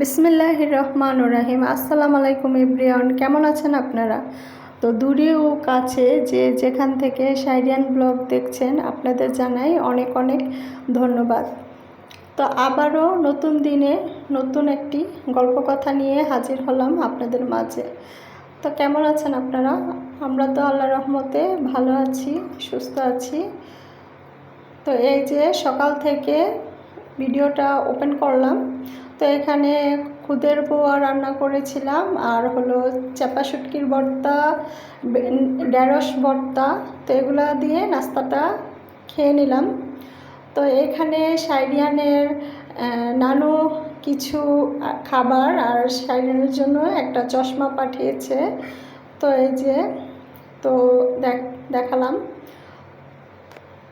বিসমিল্লাহির রহমানির রহিম। আসসালামু আলাইকুম এভরিওয়ান, কেমন আছেন আপনারা? তো দূরে ও কাছে যে যেখান থেকে শাইরিয়ান ব্লগ দেখছেন, আপনাদের জানাই অনেক অনেক ধন্যবাদ। তো আবারও নতুন দিনে নতুন একটি গল্প কথা নিয়ে হাজির হলাম আপনাদের মাঝে। তো কেমন আছেন আপনারা? আমরা তো আল্লাহর রহমতে ভালো আছি, সুস্থ আছি। তো এই যে সকাল থেকে ভিডিওটা ওপেন করলাম। তো এখানে খুদের পোয়া রান্না করেছিলাম, আর হলো চাপা শুটকির ভর্তা, ঢেঁড়স ভর্তা। তো এগুলা দিয়ে নাস্তাটা খেয়ে নিলাম। তো এখানে শাইরিয়ানের নানু কিছু খাবার আর শাইরিয়ানের জন্য একটা চশমা পাঠিয়েছে। তো এই যে তো দেখালাম।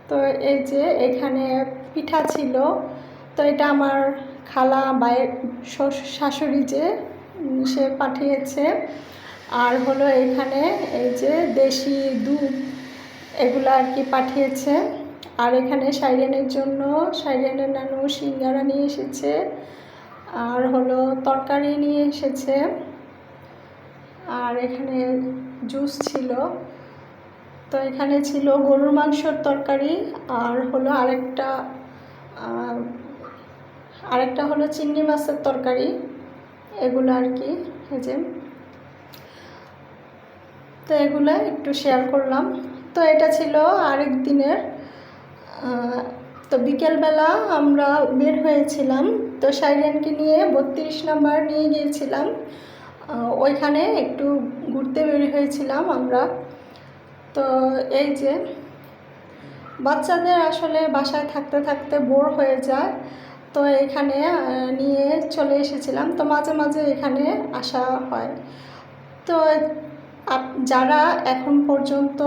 তো এই যে এখানে পিঠা ছিল। তো এটা আমার খালা বাইয়ের শাশুড়ি যে সে পাঠিয়েছে। আর হলো এখানে এই যে দেশি দুধ এগুলো আর কি পাঠিয়েছে। আর এখানে শাইরিয়ানের জন্য শাইরিয়ানের নানু সিঙ্গারা নিয়ে এসেছে, আর হলো তরকারি নিয়ে এসেছে, আর এখানে জুস ছিল। তো এখানে ছিল গরুর মাংসর তরকারি, আর হলো আরেকটা হলো চিংড়ি মাছের তরকারি, এগুলো আর কি। এই যে তো এগুলো একটু শেয়ার করলাম। তো এটা ছিল আরেক দিনের। তো বিকেলবেলা আমরা বের হয়েছিলাম। তো শাইরিয়ানকে নিয়ে 32 নম্বর নিয়ে গিয়েছিলাম, ওইখানে একটু ঘুরতে বের হয়েছিলাম আমরা। তো এই যে বাচ্চাদের আসলে বাসায় থাকতে থাকতে বোর হয়ে যায়, তো এখানে নিয়ে চলে এসেছিলাম। তো মাঝে মাঝে এখানে আসা হয়। তো যারা এখন পর্যন্ত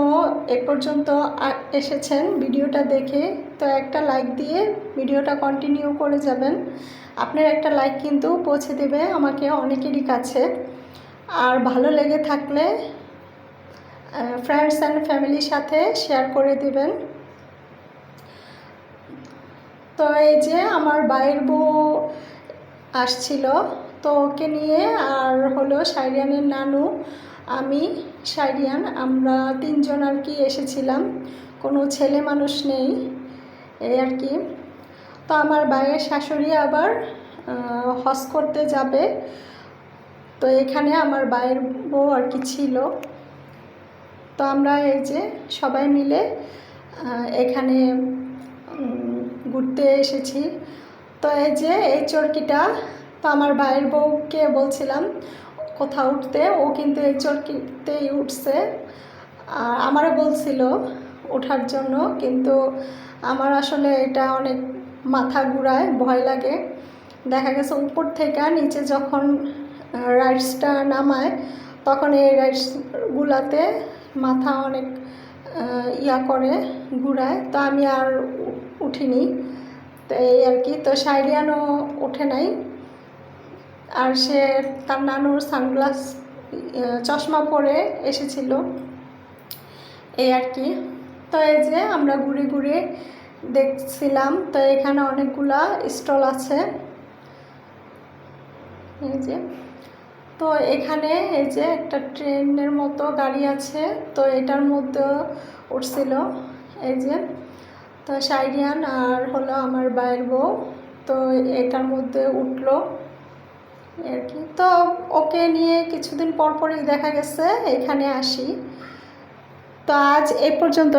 এ পর্যন্ত এসেছেন ভিডিওটা দেখে, তো একটা লাইক দিয়ে ভিডিওটা কন্টিনিউ করে যাবেন। আপনার একটা লাইক কিন্তু পৌঁছে দেবে আমাকে অনেকেরই কাছে। আর ভালো লেগে থাকলে ফ্রেন্ডস অ্যান্ড ফ্যামিলির সাথে শেয়ার করে দেবেন। তো এই যে আমার ভাইয়ের বউ আসছিল, তো ওকে নিয়ে আর হলো শাইরিয়ানের নানু, আমি, শাইরিয়ান, আমরা তিনজন আর কি এসেছিলাম। কোনো ছেলে মানুষ নেই, এই আর কি। তো আমার ভাইয়ের শাশুড়ি আবার হজ করতে যাবে। তো এখানে আমার ভাইয়ের বউ আর কি ছিল। তো আমরা এই যে সবাই মিলে এখানে ঘুরতে এসেছি। তো এই যে এই চরকিটা, তো আমার ভাইয়ের বউকে বলছিলাম কোথাও উঠতে, ও কিন্তু এই চরকিতেই উঠছে। আর আমারও বলছিল ওঠার জন্য, কিন্তু আমার আসলে এটা অনেক মাথা ঘুরায়, ভয় লাগে। দেখা গেছে উপর থেকে নিচে যখন রাইডসটা নামায়, তখন এই রাইডসগুলাতে মাথা অনেক করে, ঘুরায়। তো আমি আর উঠিনি। তো এই আর কি। তো শাইরিয়ানও ওঠে নাই, আর সে তার নানুর সানগ্লাস চশমা পরে এসেছিল, এই আর কি। তো এই যে আমরা ঘুরে ঘুরে দেখছিলাম। তো এখানে অনেকগুলা স্টল আছে, এই যে। তো এখানে এই যে একটা ট্রেনের মতো গাড়ি আছে, তো এটার মধ্যে উঠছিল এই যে। তো শাইরিয়ান আর হলো আমার ভাইয়ের বউ, তো এটার মধ্যে উঠলো আর কি। তো ওকে নিয়ে কিছুদিন পর পরই দেখা গেছে এখানে আসি। তো আজ এই পর্যন্ত।